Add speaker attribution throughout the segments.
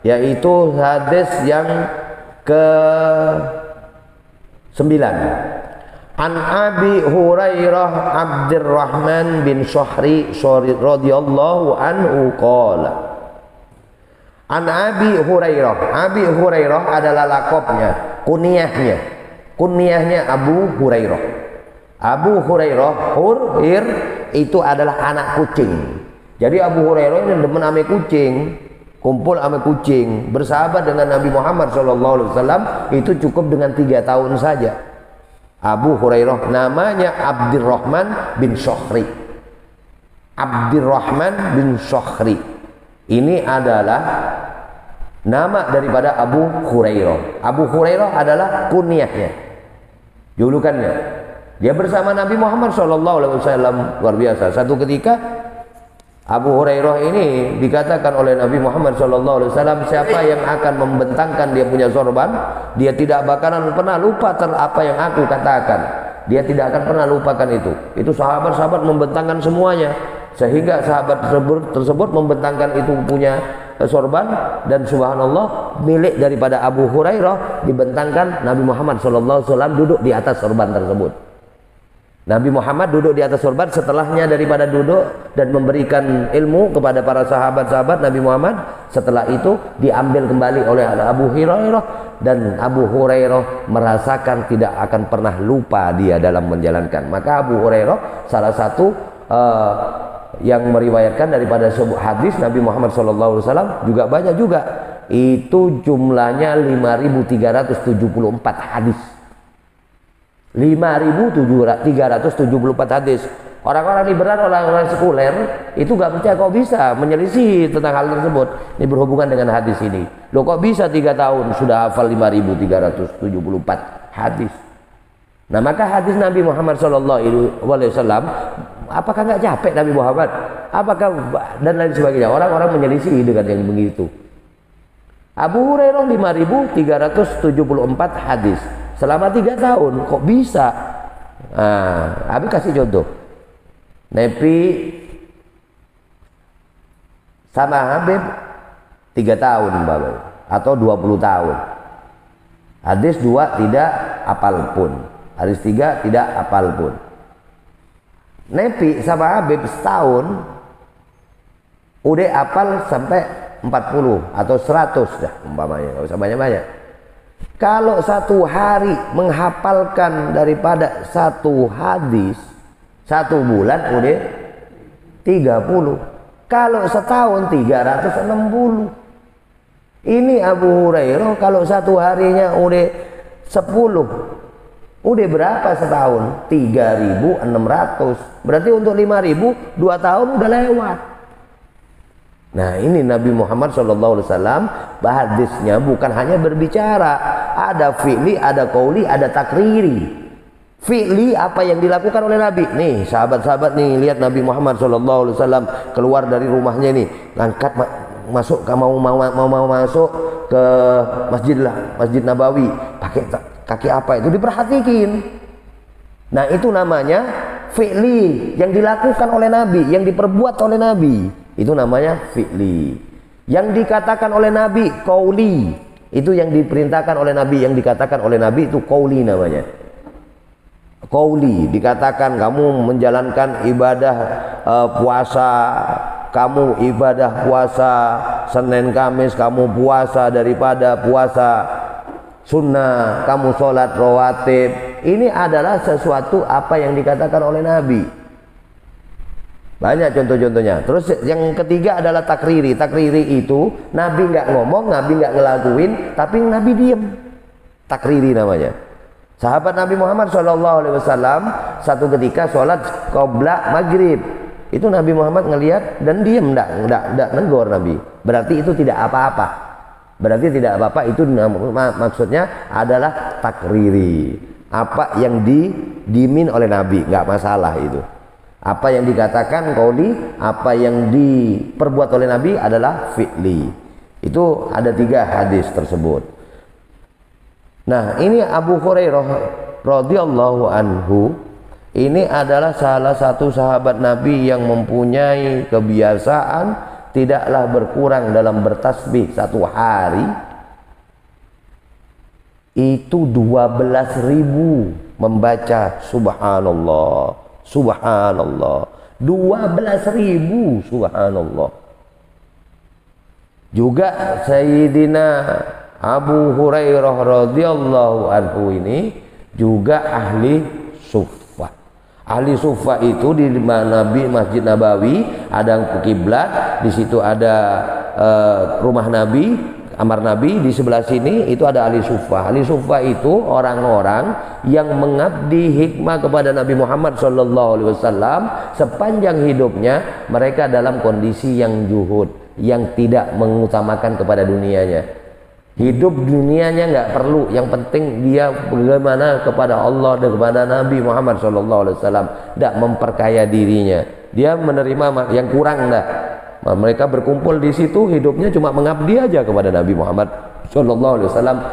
Speaker 1: yaitu hadis yang ke-9. An Abi Hurairah Abdurrahman bin Syahri radhiyallahu anhu qala. An Abi Hurairah. Abi Hurairah adalah lakopnya, kunyahnya Abu Hurairah. Abu Hurairah, Hur itu adalah anak kucing. Jadi Abu Hurairah ini demen ame kucing, kumpul ame kucing, bersahabat dengan Nabi Muhammad SAW itu cukup dengan 3 tahun saja. Abu Hurairah namanya Abdurrahman bin Syahri. Abdurrahman bin Syahri ini adalah nama daripada Abu Hurairah. Abu Hurairah adalah kunyahnya, julukannya. Dia bersama Nabi Muhammad SAW, luar biasa. Satu ketika Abu Hurairah ini dikatakan oleh Nabi Muhammad SAW, siapa yang akan membentangkan dia punya sorban, dia tidak bakalan pernah lupa apa yang aku katakan. Dia tidak akan pernah lupakan itu. Itu sahabat-sahabat membentangkan semuanya, sehingga sahabat tersebut membentangkan itu punya sorban, dan subhanallah milik daripada Abu Hurairah dibentangkan. Nabi Muhammad SAW duduk di atas sorban tersebut. Nabi Muhammad duduk di atas sorban, setelahnya daripada duduk dan memberikan ilmu kepada para sahabat-sahabat Nabi Muhammad, setelah itu diambil kembali oleh Abu Hurairah, dan Abu Hurairah merasakan tidak akan pernah lupa dia dalam menjalankan. Maka Abu Hurairah salah satu yang meriwayatkan daripada sebuah hadis Nabi Muhammad SAW juga banyak juga, itu jumlahnya 5.374 hadis. 5.374 hadis. Orang-orang liberal, orang-orang sekuler itu gak percaya kok bisa menyelisih tentang hal tersebut. Ini berhubungan dengan hadis ini. Loh, kok bisa 3 tahun sudah hafal 5.374 hadis? Nah, maka hadis Nabi Muhammad SAW, apakah nggak capek Nabi Muhammad? Apakah dan lain sebagainya? Orang-orang menyelisih dengan yang begitu. Abu Hurairah 5.374 hadis selama 3 tahun, kok bisa? Nah, Abi kasih contoh. Nabi sama Habib 3 tahun Bapak, atau 20 tahun. Hadis 2 tidak apal pun, hadis 3 tidak apal pun. Nabi sama Habib setahun udah apal sampai 40 atau 100 dah umpamanya, nggak usah banyak-banyak. Kalau satu hari menghafalkan daripada satu hadis, 1 bulan udah 30. Kalau setahun 360. Ini Abu Hurairah kalau satu harinya udah 10. Udah berapa setahun? 3.600. Berarti untuk 5.000 2 tahun udah lewat. Nah, ini Nabi Muhammad SAW hadisnya bukan hanya berbicara, ada fi'li, ada qauli, ada takriri. Fi'li apa yang dilakukan oleh Nabi. Nih sahabat-sahabat nih, lihat Nabi Muhammad SAW keluar dari rumahnya nih, ngangkat masuk, mau masuk ke Masjid Nabawi, pakai kaki apa itu diperhatikan. Nah, itu namanya fi'li yang dilakukan oleh Nabi, yang diperbuat oleh Nabi. Itu namanya fi'li. Yang dikatakan oleh Nabi qauli, itu yang diperintahkan oleh Nabi, yang dikatakan oleh Nabi itu qauli namanya. Qauli dikatakan kamu menjalankan ibadah puasa, kamu ibadah puasa Senin Kamis, kamu puasa daripada puasa sunnah, kamu sholat rawatib. Ini adalah sesuatu apa yang dikatakan oleh Nabi. Banyak contoh-contohnya. Terus yang ketiga adalah takriri. Takriri itu Nabi nggak ngomong, Nabi nggak ngelakuin, tapi Nabi diem. Takriri namanya. Sahabat Nabi Muhammad SAW satu ketika sholat qobla maghrib, itu Nabi Muhammad ngelihat dan diem, nggak negor Nabi. Berarti itu tidak apa-apa. Berarti tidak apa-apa, itu maksudnya adalah takriri. Apa yang didimin oleh Nabi, nggak masalah itu. Apa yang dikatakan qauli, apa yang diperbuat oleh Nabi adalah fi'li. Itu ada 3 hadis tersebut. Nah, ini Abu Hurairah radhiyallahu anhu, ini adalah salah satu sahabat Nabi yang mempunyai kebiasaan tidaklah berkurang dalam bertasbih satu hari itu 12.000 membaca subhanallah, subhanallah. 12.000 subhanallah. Juga Sayyidina Abu Hurairah radhiyallahu anhu ini juga ahli suffah. Ahli suffah itu di Nabi Masjid Nabawi ada kiblat, di situ ada rumah Nabi, kamar Nabi, di sebelah sini itu ada ahli suffah. Ahli suffah itu orang-orang yang mengabdi hikmah kepada Nabi Muhammad SAW sepanjang hidupnya. Mereka dalam kondisi yang zuhud, yang tidak mengutamakan kepada dunianya. Hidup dunianya nggak perlu, yang penting dia bagaimana kepada Allah dan kepada Nabi Muhammad SAW, tidak memperkaya dirinya. Dia menerima yang kurang dah. Mereka berkumpul di situ, hidupnya cuma mengabdi aja kepada Nabi Muhammad SAW.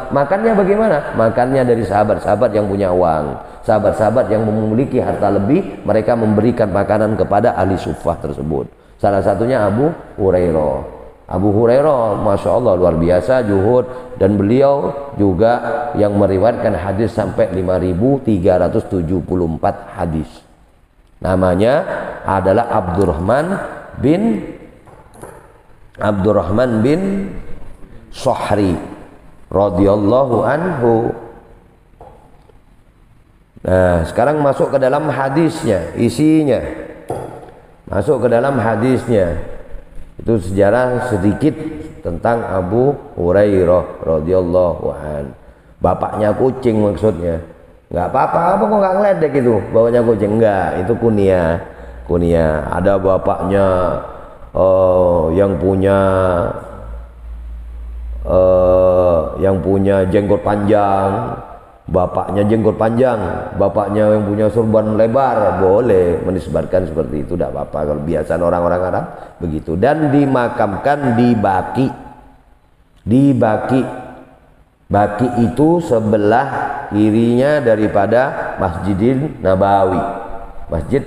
Speaker 1: Makannya bagaimana? Makannya dari sahabat-sahabat yang punya uang, sahabat-sahabat yang memiliki harta lebih, mereka memberikan makanan kepada ahli suffah tersebut. Salah satunya Abu Hurairah. Abu Hurairah, Masya Allah, luar biasa juhud, dan beliau juga yang meriwayatkan hadis sampai 5.374 hadis. Namanya adalah Abdurrahman bin Sohri radhiyallahu anhu. Nah, sekarang masuk ke dalam hadisnya, isinya. Masuk ke dalam hadisnya. Itu sejarah sedikit tentang Abu Hurairah radhiyallahu an. Bapaknya kucing maksudnya. Nggak apa-apa, apa kok nggak ngeledek itu bapaknya kucing? Enggak, itu kunyah. Ada bapaknya yang punya jenggot panjang. Bapaknya jenggot panjang, bapaknya yang punya sorban lebar, boleh menisbatkan seperti itu, tidak apa-apa. Kalau biasa orang-orang Arab begitu. Dan dimakamkan di Baqi. Baqi itu sebelah kirinya daripada Masjid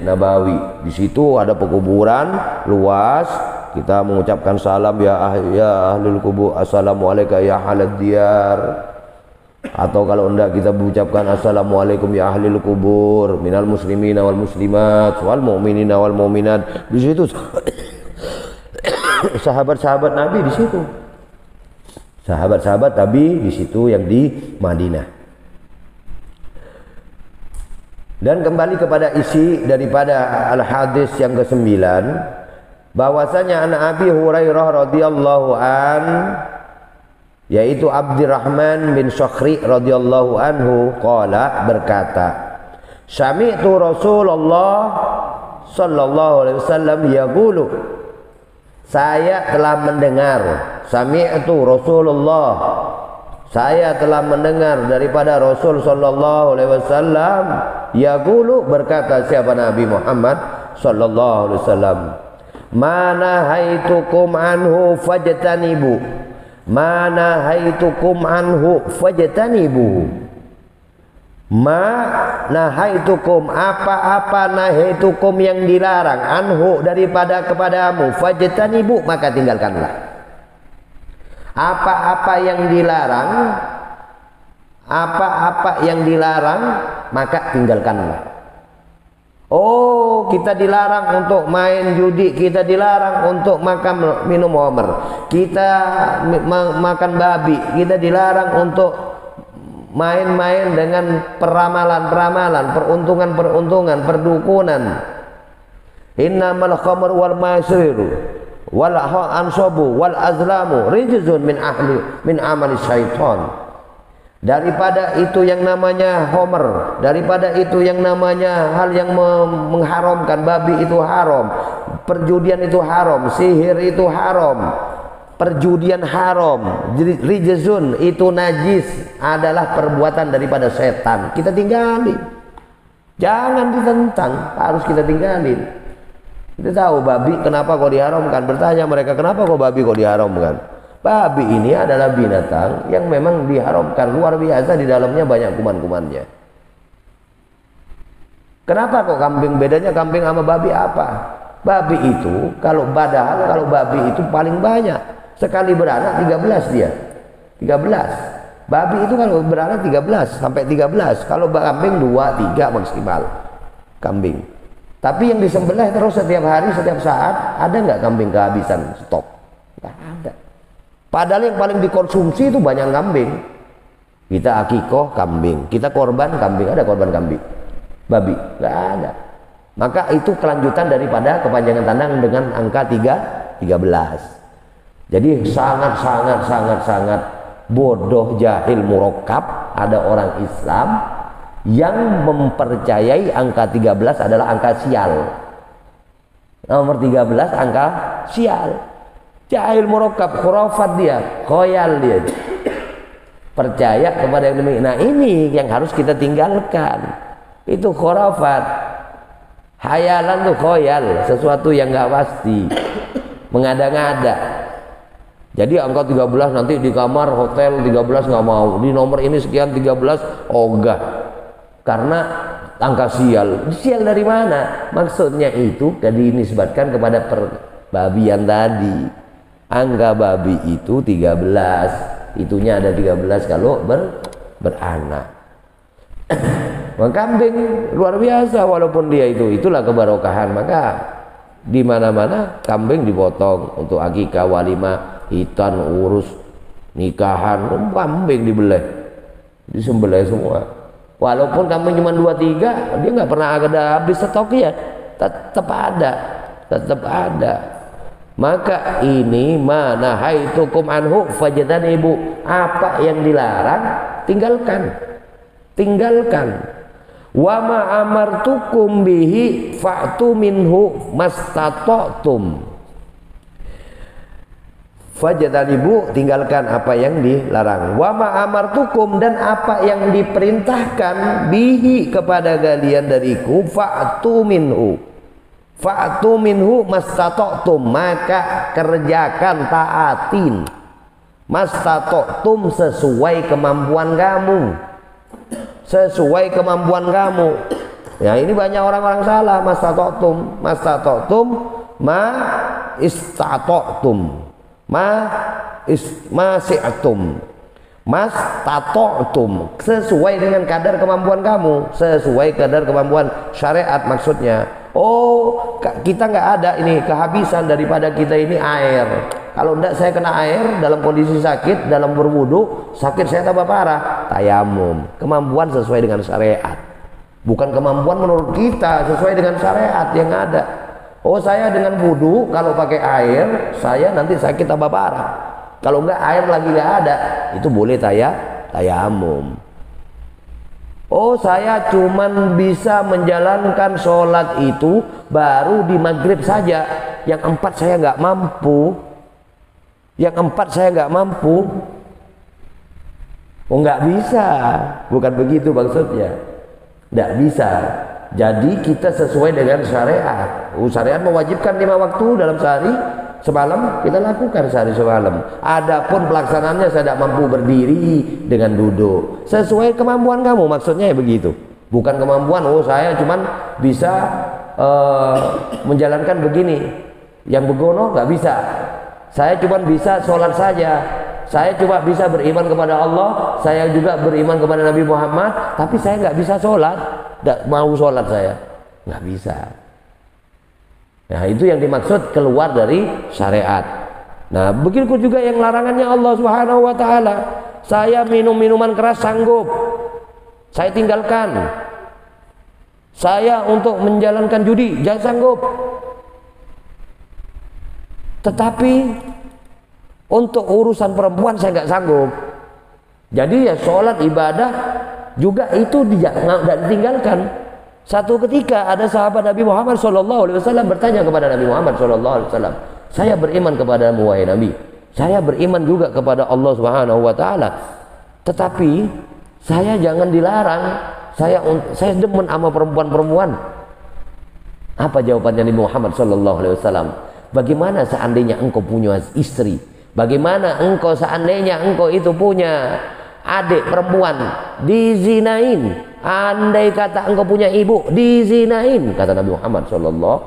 Speaker 1: Nabawi. Di situ ada pekuburan luas. Kita mengucapkan salam ya ahlul kubur, assalamualaikum ya ahlad diyar. Atau kalau enggak kita mengucapkan assalamualaikum ya ahlil kubur minal muslimina wal muslimat wal mu'minina wal mu'minat. Di situ sahabat-sahabat Nabi di situ. Sahabat-sahabat Nabi di situ yang di Madinah. Dan kembali kepada isi daripada al-hadis yang ke-9, bahwasanya anak Abi Hurairah radhiyallahu an, yaitu Abdurrahman bin Sokhri radhiyallahu anhu qala, berkata, sami'tu Rasulullah sallallahu alaihi wasallam yaqulu, saya telah mendengar, sami'tu Rasulullah, saya telah mendengar daripada Rasul sallallahu alaihi wasallam yaqulu, berkata siapa? Nabi Muhammad sallallahu alaihi wasallam, mana haitukum anhu fajtanibu, mana haitukum anhu fajtanibu. Ma nahaitukum, apa-apa nahaitukum yang dilarang, anhu daripada kepadamu, fajtanibu maka tinggalkanlah. Apa-apa yang dilarang, apa-apa yang dilarang maka tinggalkanlah. Oh, kita dilarang untuk main judi, kita dilarang untuk makan minum khamr, kita makan babi, kita dilarang untuk main-main dengan peramalan-peramalan, peruntungan-peruntungan, perdukunan. Innamal khamr wal maisir wal ansabu wal azlamu rijzun min amali syaitan. Daripada itu yang namanya homer, daripada itu yang namanya hal yang mengharamkan, babi itu haram, perjudian itu haram, sihir itu haram, perjudian haram, rijzun itu najis, adalah perbuatan daripada setan. Kita tinggalin, jangan ditentang, harus kita tinggalin. Kita tahu babi kenapa kok diharamkan, bertanya mereka kenapa kok babi kok diharamkan. Babi ini adalah binatang yang memang diharamkan, luar biasa, di dalamnya banyak kuman-kumannya. Kenapa kok kambing? Bedanya kambing sama babi apa? Babi itu kalau babi itu paling banyak. Sekali beranak 13 dia. 13. Babi itu kalau beranak 13 sampai 13. Kalau kambing 2, 3 maksimal. Kambing. Tapi yang disembelih terus setiap hari, setiap saat, ada nggak kambing kehabisan stok? Nggak ada. Padahal yang paling dikonsumsi itu banyak kambing. Kita akikoh kambing, kita korban kambing, ada korban kambing. Babi nggak ada. Maka itu kelanjutan daripada kepanjangan tangan dengan angka 13. Jadi sangat bodoh, jahil, murakkab. Ada orang Islam yang mempercayai angka 13 adalah angka sial. Nomor 13 angka sial. Jahil, murakkab, khurafat dia, khoyal dia. Percaya kepada yang demikian. Nah ini yang harus kita tinggalkan. Itu khurafat. Hayalan tuh khoyal, sesuatu yang nggak pasti, mengada-ngada. Jadi angka 13 nanti di kamar hotel 13 nggak mau, di nomor ini sekian 13 ogah, karena angka sial. Sial dari mana? Maksudnya itu dinisbatkan kepada perbabian tadi. Angka babi itu 13, itunya ada 13 kalau beranak. Kambing luar biasa, walaupun dia itulah kebarokahan. Maka di mana-mana kambing dipotong untuk akikah, walimah, hitan, urus nikahan, kambing disembelih semua. Walaupun kambing cuma 2-3, dia nggak pernah ada habis stoknya, tetap ada. Maka ini mana haitukum anhu fajtanibu, apa yang dilarang tinggalkan. Wa ma amartukum bihi fa'tu minhu mastata'tum. Fajtanibu, tinggalkan apa yang dilarang. Wa ma amartukum, dan apa yang diperintahkan bihi kepada kalian dariku, fa'tu minhu mastata'tum, maka kerjakan, taatin. Mastata'tum, sesuai kemampuan kamu. Ya ini banyak orang-orang salah. Mastata'tum ma istata'tum si'tum. Mastata'tum, sesuai dengan kadar kemampuan kamu, sesuai kadar kemampuan syariat maksudnya. Oh, kita nggak ada ini kehabisan daripada kita ini air. Kalau enggak saya kena air dalam kondisi sakit, dalam berwudu, sakit saya tambah parah, tayamum. Kemampuan sesuai dengan syariat. Bukan kemampuan menurut kita, sesuai dengan syariat yang ada. Oh, saya dengan wudu kalau pakai air, saya nanti sakit tambah parah. Kalau enggak air lagi enggak ada, itu boleh tayamum. Oh, saya cuman bisa menjalankan sholat itu baru di maghrib saja. Yang 4 saya nggak mampu. Oh, nggak bisa. Bukan begitu maksudnya. Nggak bisa. Jadi kita sesuai dengan syariat. Syariat mewajibkan 5 waktu dalam sehari. Semalam kita lakukan sehari semalam. Adapun pelaksanaannya saya tidak mampu berdiri dengan duduk. Sesuai kemampuan kamu, maksudnya ya begitu. Bukan kemampuan, oh saya cuman bisa menjalankan begini. Yang begono nggak bisa. Saya cuma bisa sholat saja. Saya cuma bisa beriman kepada Allah. Saya juga beriman kepada Nabi Muhammad. Tapi saya nggak bisa sholat. Nggak mau sholat saya. Nggak bisa. Nah itu yang dimaksud keluar dari syariat. Nah begitu juga yang larangannya Allah Subhanahu wa ta'ala. Saya minum minuman keras sanggup, saya tinggalkan. Saya untuk menjalankan judi jangan sanggup. Tetapi untuk urusan perempuan saya nggak sanggup. Jadi ya sholat ibadah juga itu tidak ditinggalkan. Satu ketika ada sahabat Nabi Muhammad SAW bertanya kepada Nabi Muhammad SAW, saya beriman kepadamu wahai Nabi, saya beriman juga kepada Allah Subhanahu wa ta'ala, tetapi saya jangan dilarang, saya demen sama perempuan-perempuan. Apa jawabannya Nabi Muhammad SAW? Bagaimana seandainya engkau punya istri, bagaimana engkau seandainya engkau itu punya adik perempuan dizinain, andai kata engkau punya ibu dizinain, kata Nabi Muhammad SAW.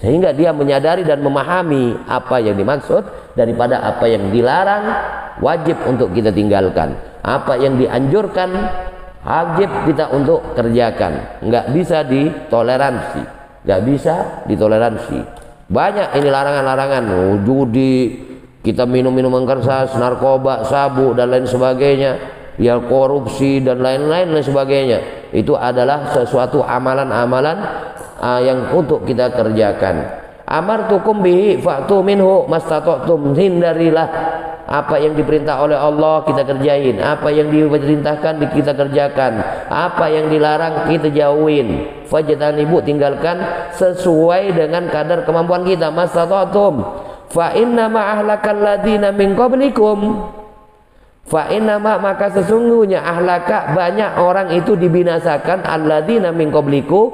Speaker 1: sehingga dia menyadari dan memahami apa yang dimaksud daripada apa yang dilarang, wajib untuk kita tinggalkan. Apa yang dianjurkan, wajib kita untuk kerjakan. Nggak bisa ditoleransi, nggak bisa ditoleransi. Banyak ini larangan-larangan, judi, kita minum minuman keras, narkoba, sabu dan lain sebagainya, ya korupsi dan lain-lain sebagainya. Itu adalah sesuatu amalan-amalan yang untuk kita kerjakan. Amartukum bihi fa'tu minhu mastata'tum, hindarilah apa yang diperintah oleh Allah kita kerjain, apa yang diperintahkan kita kerjakan, apa yang dilarang kita jauhin. Fajtanibu, tinggalkan sesuai dengan kadar kemampuan kita. Mastata'tum fa inna ma ahlakal ladina min qablikum, fa inna ma, maka sesungguhnya ahlaka, banyak orang itu dibinasakan, alladzina min qabliku,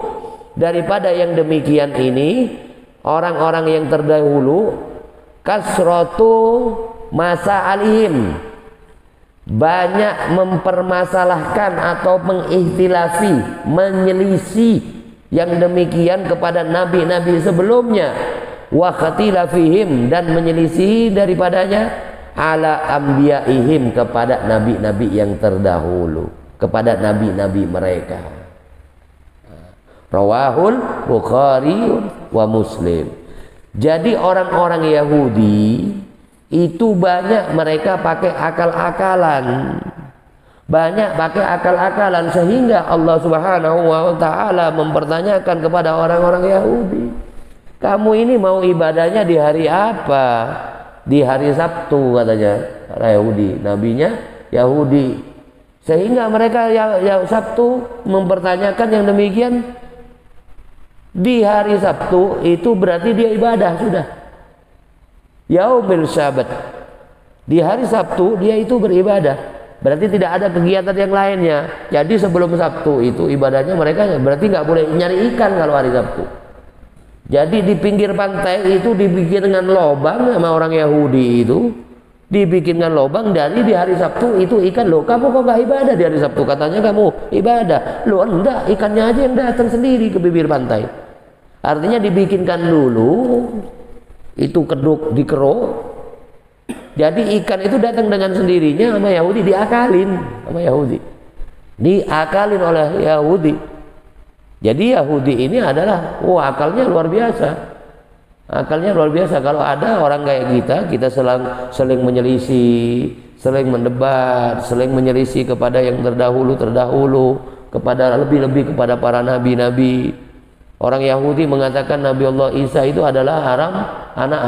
Speaker 1: daripada yang demikian ini, orang-orang yang terdahulu, kasratu masa alihim, banyak mempermasalahkan atau mengikhtilafi, menyelisih yang demikian kepada nabi-nabi sebelumnya, wa khatilafihim, dan menyelisih daripadanya ala ambiyaihim, kepada nabi-nabi yang terdahulu, kepada nabi-nabi mereka. Rawahul Bukhari wa Muslim. Jadi orang-orang Yahudi itu banyak mereka pakai akal-akalan, banyak pakai akal-akalan, sehingga Allah Subhanahu wa ta'ala mempertanyakan kepada orang-orang Yahudi, kamu ini mau ibadahnya di hari apa? Di hari Sabtu, katanya Yahudi, nabinya Yahudi. Sehingga mereka yang Sabtu mempertanyakan yang demikian. Di hari Sabtu itu berarti dia ibadah sudah. Yaumil Sabat, di hari Sabtu dia itu beribadah, berarti tidak ada kegiatan yang lainnya. Jadi sebelum Sabtu itu ibadahnya mereka berarti nggak boleh nyari ikan kalau hari Sabtu. Jadi di pinggir pantai itu dibikin dengan lobang sama orang Yahudi itu, dibikinkan lobang dari di hari Sabtu itu ikan. Loh, kamu kok nggak ibadah di hari Sabtu? Katanya kamu ibadah. Loh enggak, ikannya aja yang datang sendiri ke bibir pantai. Artinya dibikinkan dulu itu keduk dikeruk, jadi ikan itu datang dengan sendirinya sama Yahudi, diakalin sama Yahudi, diakalin oleh Yahudi. Jadi Yahudi ini adalah akalnya luar biasa, akalnya luar biasa. Kalau ada orang kayak kita seling menyelisih, seling mendebat, seling menyelisih kepada yang terdahulu, kepada lebih-lebih kepada para nabi-nabi. Orang Yahudi mengatakan Nabi Allah Isa itu adalah anak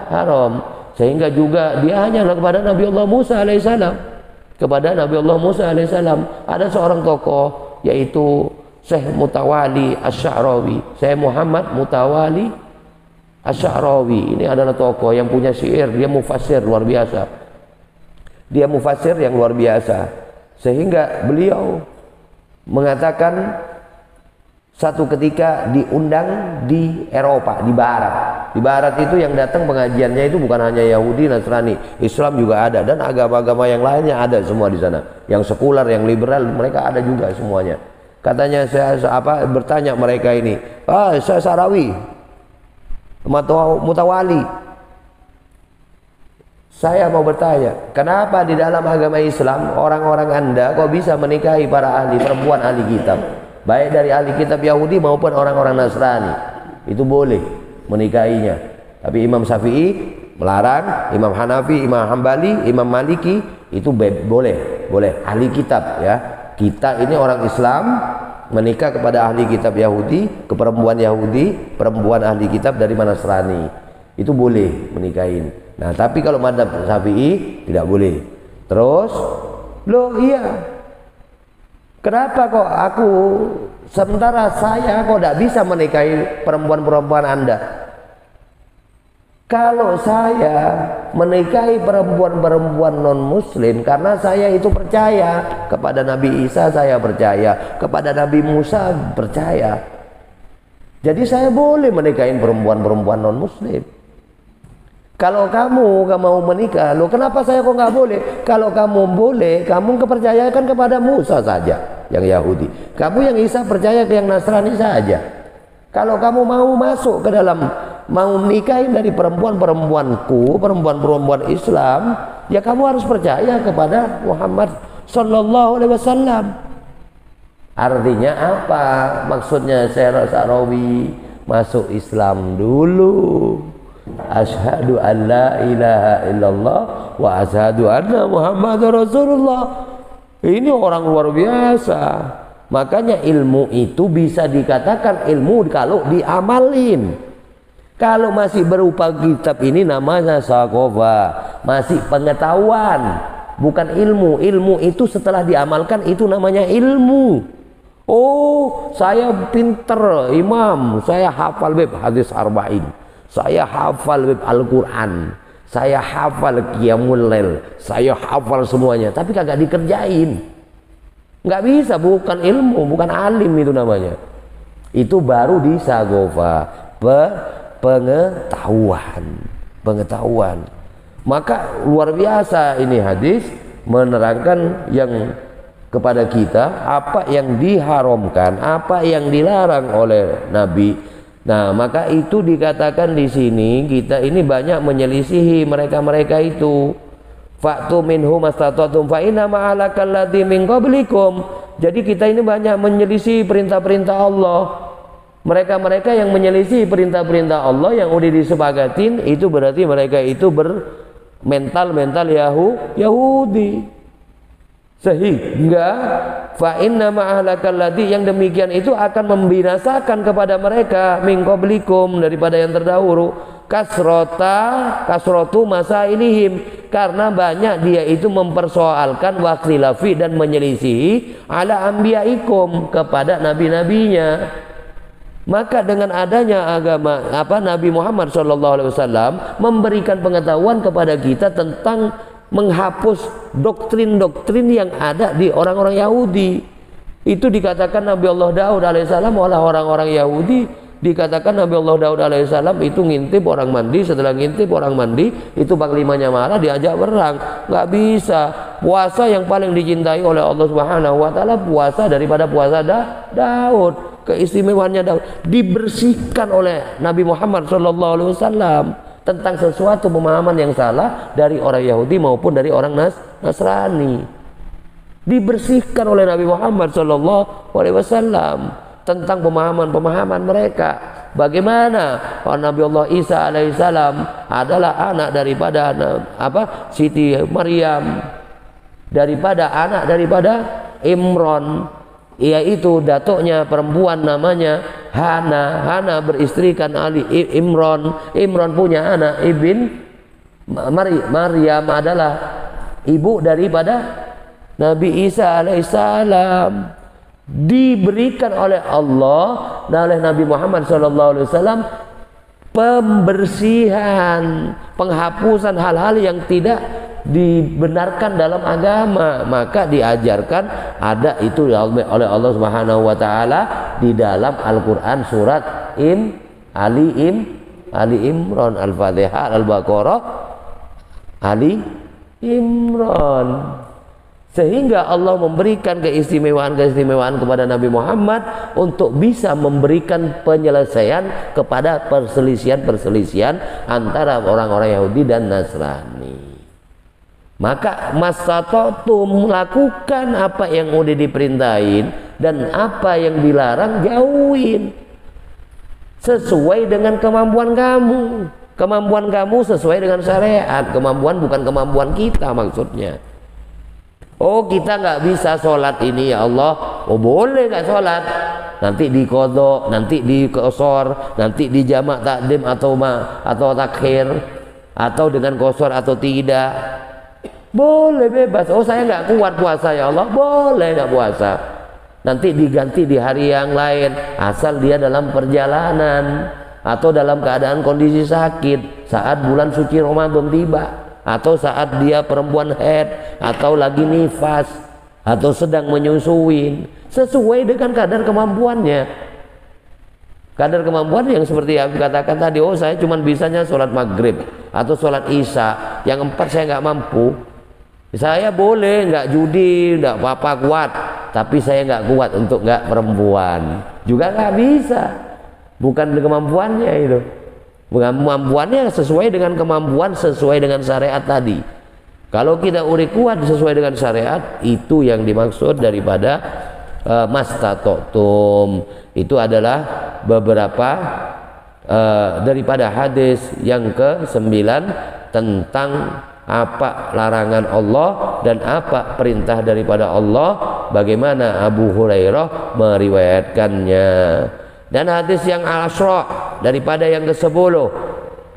Speaker 1: haram, sehingga juga dia hanya kepada Nabi Allah Musa alaihissalam. Kepada Nabi Allah Musa alaihissalam ada seorang tokoh, yaitu Syekh Mutawali Asy'arawi, Syekh Muhammad Mutawali Asy'arawi. Ini adalah tokoh yang punya syair, dia mufassir luar biasa. Dia mufassir yang luar biasa, sehingga beliau mengatakan satu ketika diundang di Eropa, di Barat. Di Barat itu yang datang pengajiannya itu bukan hanya Yahudi, Nasrani, Islam juga ada, dan agama-agama yang lainnya ada semua di sana. Yang sekuler, yang liberal, mereka ada juga semuanya. Katanya saya bertanya mereka ini, saya Sarawi, Mutawali. Saya mau bertanya, kenapa di dalam agama Islam orang-orang Anda kok bisa menikahi para ahli perempuan ahli kitab? Baik dari ahli kitab Yahudi maupun orang-orang Nasrani, itu boleh menikahinya. Tapi Imam Syafi'i melarang, Imam Hanafi, Imam Hambali, Imam Maliki itu boleh ahli kitab ya. Kita ini orang Islam menikah kepada ahli kitab Yahudi, ke perempuan Yahudi, perempuan ahli kitab dari Nasrani, itu boleh menikahin. Nah, tapi kalau madzhab Syafi'i tidak boleh. Terus, loh iya, kenapa kok aku, sementara saya kok tidak bisa menikahi perempuan-perempuan Anda? Kalau saya menikahi perempuan-perempuan non-muslim, karena saya itu percaya kepada Nabi Isa, saya percaya kepada Nabi Musa, percaya. Jadi saya boleh menikahi perempuan-perempuan non-muslim. Kalau kamu gak mau menikah, loh kenapa saya kok nggak boleh? Kalau kamu boleh, kamu kepercayakan kepada Musa saja yang Yahudi. Kamu yang Isa percaya ke yang Nasrani saja. Kalau kamu mau masuk ke dalam, mau nikahin dari perempuan-perempuanku, perempuan-perempuan Islam, ya kamu harus percaya kepada Muhammad sallallahu alaihi wasallam. Artinya apa? Maksudnya Syekh Sa'rawi, masuk Islam dulu. Asyhadu an la ilaha illallah wa asyhadu anna Muhammadar Rasulullah. Ini orang luar biasa. Makanya ilmu itu bisa dikatakan ilmu kalau diamalin. Kalau masih berupa kitab ini namanya saqafah, masih pengetahuan, bukan ilmu. Ilmu itu setelah diamalkan itu namanya ilmu. Oh, saya pinter imam, saya hafal bab hadis arba'in, saya hafal bab Al-Quran, saya hafal qiyamul lail, saya hafal semuanya, tapi kagak dikerjain. Nggak bisa, bukan ilmu, bukan alim itu namanya. Itu baru disagofa, pengetahuan. Maka luar biasa ini hadis menerangkan yang kepada kita apa yang diharamkan, apa yang dilarang oleh Nabi. Nah, maka itu dikatakan di sini kita ini banyak menyelisihi mereka-mereka itu. Fa'tu minhu mastata'tum fa inna ma'alakal ladzi min qablikum. Jadi kita ini banyak menyelisih perintah-perintah Allah. Mereka-mereka yang menyelisih perintah-perintah Allah yang udah disepakatin, itu berarti mereka itu bermental Yahudi. Sehingga fa inna ma'alakal ladzi, yang demikian itu akan membinasakan kepada mereka min qablikum, daripada yang terdahulu, kasrotu masailihim, karena banyak dia itu mempersoalkan wakhtilafi dan menyelisihi ala anbiyaikum, kepada nabi-nabinya. Maka dengan adanya agama Nabi Muhammad SAW memberikan pengetahuan kepada kita tentang menghapus doktrin-doktrin yang ada di orang-orang Yahudi. Itu dikatakan Nabi Allah Daud alaihissalam oleh orang-orang Yahudi. Dikatakan Nabi Allah Daud alaihissalam itu ngintip orang mandi, setelah ngintip orang mandi itu panglimanya marah, diajak berang. Nggak bisa. Puasa yang paling dicintai oleh Allah Subhanahu wa taala puasa daripada puasa Daud. Keistimewaannya Daud dibersihkan oleh Nabi Muhammad SAW tentang sesuatu pemahaman yang salah dari orang Yahudi maupun dari orang Nasrani. Dibersihkan oleh Nabi Muhammad SAW tentang pemahaman-pemahaman mereka. Bagaimana Nabi Allah Isa alaihissalam adalah anak daripada Siti Maryam, anak daripada Imron, yaitu datuknya perempuan namanya Hana beristrikan Ali Imron punya anak Maryam adalah ibu daripada Nabi Isa alaihissalam. Diberikan oleh Allah dan oleh Nabi Muhammad SAW pembersihan, penghapusan hal-hal yang tidak dibenarkan dalam agama. Maka diajarkan ada itu oleh Allah Subhanahu wa taala di dalam Al-Qur'an surat Ali Imran, Al-Fatihah, Al-Baqarah, Ali Imran. Sehingga Allah memberikan keistimewaan kepada Nabi Muhammad untuk bisa memberikan penyelesaian kepada perselisihan antara orang-orang Yahudi dan Nasrani. Maka mastata'tum, lakukan apa yang udah diperintahin dan apa yang dilarang jauhin sesuai dengan kemampuan kamu. Kemampuan kamu sesuai dengan syariat. Kemampuan bukan kemampuan kita maksudnya. Oh, kita nggak bisa sholat ini ya Allah. Oh, boleh nggak sholat? Nanti dikodok, nanti dikosor, nanti dijamak takdim atau takhir, atau dengan kosor atau tidak. Boleh, bebas. Oh, saya nggak kuat puasa ya Allah. Boleh nggak puasa. Nanti diganti di hari yang lain, asal dia dalam perjalanan atau dalam keadaan kondisi sakit saat bulan suci Ramadan tiba, atau saat dia perempuan haid, atau lagi nifas, atau sedang menyusuin, sesuai dengan kadar kemampuannya. Kadar kemampuan yang seperti yang katakan tadi, oh saya cuma bisanya sholat maghrib atau sholat isya, yang 4 saya nggak mampu. Saya boleh nggak judi, nggak apa-apa kuat, tapi saya nggak kuat untuk nggak perempuan, juga nggak bisa. bukan kemampuannya itu. Kemampuannya sesuai dengan kemampuan, sesuai dengan syariat tadi. Kalau kita uri kuat sesuai dengan syariat, itu yang dimaksud daripada mastata'tum. Itu adalah beberapa daripada hadis yang ke-9 tentang apa larangan Allah dan apa perintah daripada Allah, bagaimana Abu Hurairah meriwayatkannya. Dan hadis yang al-Asra daripada yang ke-10,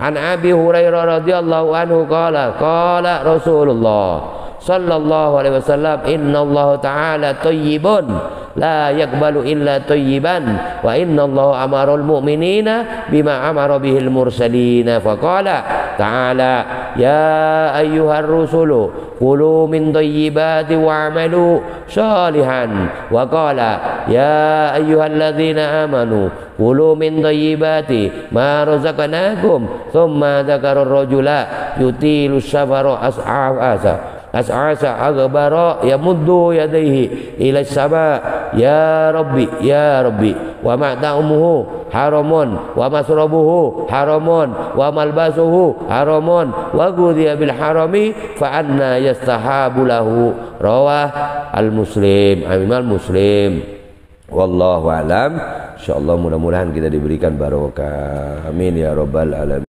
Speaker 1: an Abi Hurairah radhiyallahu anhu qala Rasulullah sallallahu alaihi wasallam, innallaha ta'ala thayyibun la yaqbalu illa thayyiban wa innallaha amarul mu'minina bima amara bihil mursalina faqala ta'ala ya ayyuhar rusulu kulu min thayyibati wa'malu shalihan wa qala ya ayyuhalladzina amanu kulu min thayyibati ma razaqnakum thumma dzakara ar-rajula yutilu safara as'asa aghbara yamuddu yadayhi ila sama ya rabbi wa ma'ta'umuhu haramun wa masrabuhu haramun wa malbasuhu haramun wa ghudhiya bil harami fa anna yastahabu lahu, rawah al-Muslim, Imam Muslim. Wallahu alam. Insyaallah mudah-mudahan kita diberikan barokah, amin ya rabbal alamin.